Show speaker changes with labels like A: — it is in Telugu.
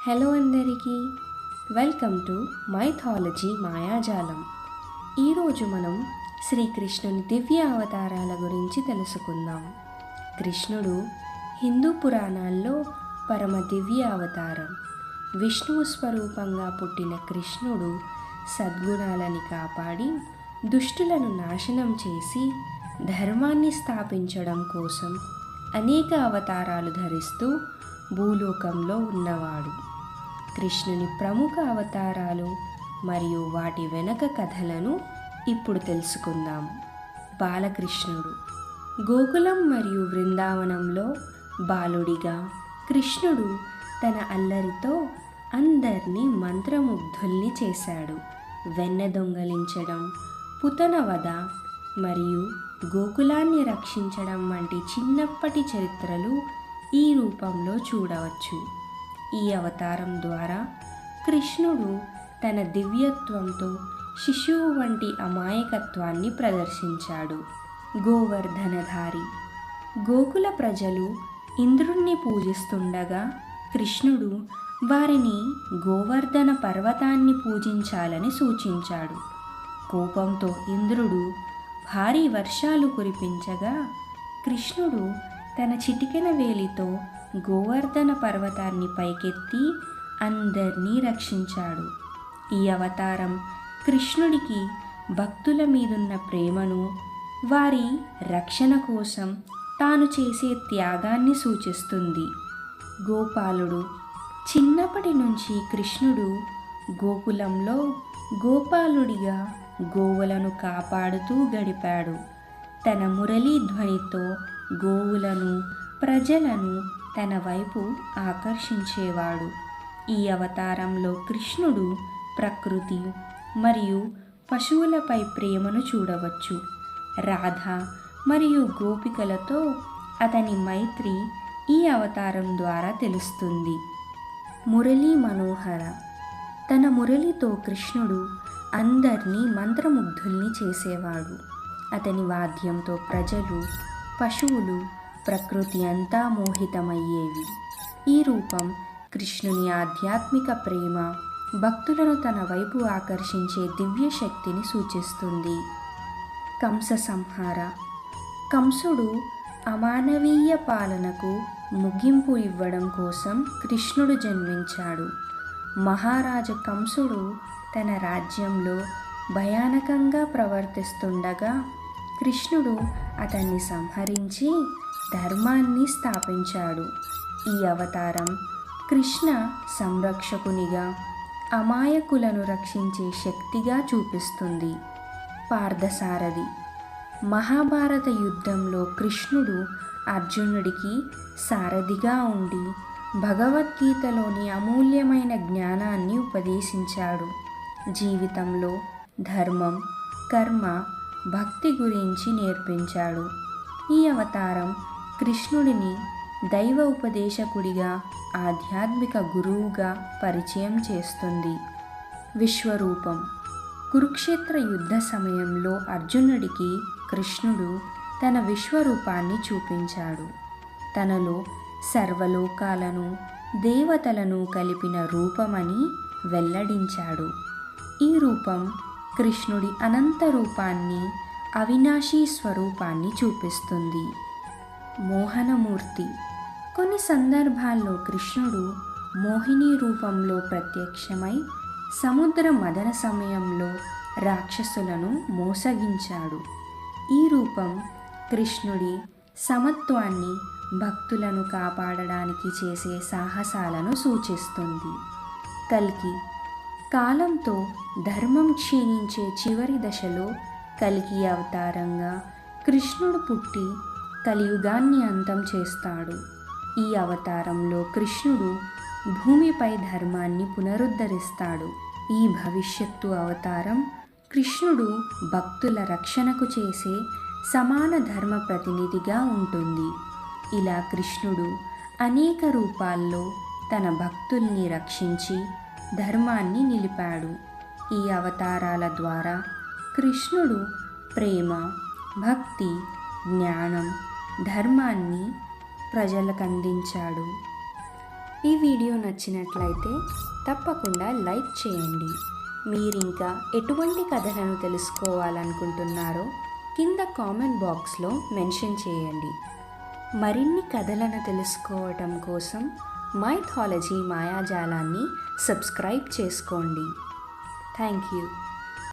A: హలో అందరికీ, వెల్కమ్ టు మైథాలజీ మాయాజాలం. ఈరోజు మనం శ్రీకృష్ణుని దివ్య అవతారాల గురించి తెలుసుకుందాం. కృష్ణుడు హిందూ పురాణాల్లో పరమ దివ్య అవతారం. విష్ణువు స్వరూపంగా పుట్టిన కృష్ణుడు సద్గుణాలని కాపాడి దుష్టులను నాశనం చేసి ధర్మాన్ని స్థాపించడం కోసం అనేక అవతారాలు ధరిస్తూ భూలోకంలో ఉన్నవాడు. కృష్ణుని ప్రముఖ అవతారాలు మరియు వాటి వెనక కథలను ఇప్పుడు తెలుసుకుందాం. బాలకృష్ణుడు గోకులం మరియు బృందావనంలో బాలుడిగా కృష్ణుడు తన అల్లరితో అందరినీ మంత్రముగ్ధుల్ని చేశాడు. వెన్న దొంగలించడం, పుతన వధ మరియు గోకులాన్ని రక్షించడం వంటి చిన్నప్పటి చరిత్రలు ఈ రూపంలో చూడవచ్చు. ఈ అవతారం ద్వారా కృష్ణుడు తన దివ్యత్వంతో శిశువు వంటి అమాయకత్వాన్ని ప్రదర్శించాడు. గోవర్ధనధారి గోకుల ప్రజలు ఇంద్రుణ్ణి పూజిస్తుండగా కృష్ణుడు వారిని గోవర్ధన పర్వతాన్ని పూజించాలని సూచించాడు. కోపంతో ఇంద్రుడు భారీ వర్షాలు కురిపించగా కృష్ణుడు తన చిటికెన వేలితో గోవర్ధన పర్వతాన్ని పైకెత్తి అందరినీ రక్షించాడు. ఈ అవతారం కృష్ణుడికి భక్తుల మీదున్న ప్రేమను, వారి రక్షణ కోసం తాను చేసే త్యాగాన్ని సూచిస్తుంది. గోపాలుడు చిన్నప్పటి నుంచి కృష్ణుడు గోకులంలో గోపాలుడిగా గోవులను కాపాడుతూ గడిపాడు. తన మురళీ ధ్వనితో గోవులను, ప్రజలను తన వైపు ఆకర్షించేవాడు. ఈ అవతారంలో కృష్ణుడు ప్రకృతి మరియు పశువులపై ప్రేమను చూడవచ్చు. రాధ మరియు గోపికలతో అతని మైత్రి ఈ అవతారం ద్వారా తెలుస్తుంది. మురళీ మనోహర తన మురళితో కృష్ణుడు అందరినీ మంత్రముగ్ధుల్ని చేసేవాడు. అతని వాద్యంతో ప్రజలు, పశువులు, ప్రకృతి అంతా మోహితమయ్యేవి. ఈ రూపం కృష్ణుని ఆధ్యాత్మిక ప్రేమ, భక్తులను తన వైపు ఆకర్షించే దివ్య శక్తిని సూచిస్తుంది. కంస సంహార కంసుడు అమానవీయ పాలనకు ముగింపు ఇవ్వడం కోసం కృష్ణుడు జన్మించాడు. మహారాజు కంసుడు తన రాజ్యంలో భయానకంగా ప్రవర్తిస్తుండగా కృష్ణుడు అతన్ని సంహరించి ధర్మాన్ని స్థాపించాడు. ఈ అవతారం కృష్ణ సంరక్షకునిగా, అమాయకులను రక్షించే శక్తిగా చూపిస్తుంది. పార్థసారథి మహాభారత యుద్ధంలో కృష్ణుడు అర్జునుడికి సారథిగా ఉండి భగవద్గీతలోని అమూల్యమైన జ్ఞానాన్ని ఉపదేశించాడు. జీవితంలో ధర్మం, కర్మ, భక్తి గురించి నేర్పించాడు. ఈ అవతారం కృష్ణుడిని దైవ ఉపదేశకుడిగా, ఆధ్యాత్మిక గురువుగా పరిచయం చేస్తుంది. విశ్వరూపం కురుక్షేత్ర యుద్ధ సమయంలో అర్జునుడికి కృష్ణుడు తన విశ్వరూపాన్ని చూపించాడు. తనలో సర్వలోకాలను, దేవతలను కలిపిన రూపమని వెల్లడించాడు. ఈ రూపం కృష్ణుడి అనంత రూపాన్ని, అవినాశీ స్వరూపాన్ని చూపిస్తుంది. మోహనమూర్తి కొన్ని సందర్భాల్లో కృష్ణుడు మోహిని రూపంలో ప్రత్యక్షమై సముద్ర మదన సమయంలో రాక్షసులను మోసగించాడు. ఈ రూపం కృష్ణుడి సమత్వాన్ని, భక్తులను కాపాడడానికి చేసే సాహసాలను సూచిస్తుంది. కల్కి కాలంతో ధర్మం క్షీణించే చివరి దశలో కల్కి అవతారంగా కృష్ణుడు పుట్టి కలియుగాన్ని అంతం చేస్తాడు. ఈ అవతారంలో కృష్ణుడు భూమిపై ధర్మాన్ని పునరుద్ధరిస్తాడు. ఈ భవిష్యత్తు అవతారం కృష్ణుడు భక్తుల రక్షణకు చేసే సమాన ధర్మ ప్రతినిధిగా ఉంటుంది. ఇలా కృష్ణుడు అనేక రూపాల్లో తన భక్తుల్ని రక్షించి ధర్మాన్ని నిలిపాడు. ఈ అవతారాల ద్వారా కృష్ణుడు ప్రేమ, భక్తి, జ్ఞానం, ధర్మాన్ని ప్రజలకు అందించాడు. ఈ వీడియో నచ్చినట్లయితే తప్పకుండా లైక్ చేయండి. మీరింకా ఎటువంటి కథలను తెలుసుకోవాలనుకుంటున్నారో కింద కామెంట్ బాక్స్లో మెన్షన్ చేయండి. మరిన్ని కథలను తెలుసుకోవటం కోసం మైథాలజీ మాయాజాలాన్ని సబ్స్క్రైబ్ చేసుకోండి. Thank you.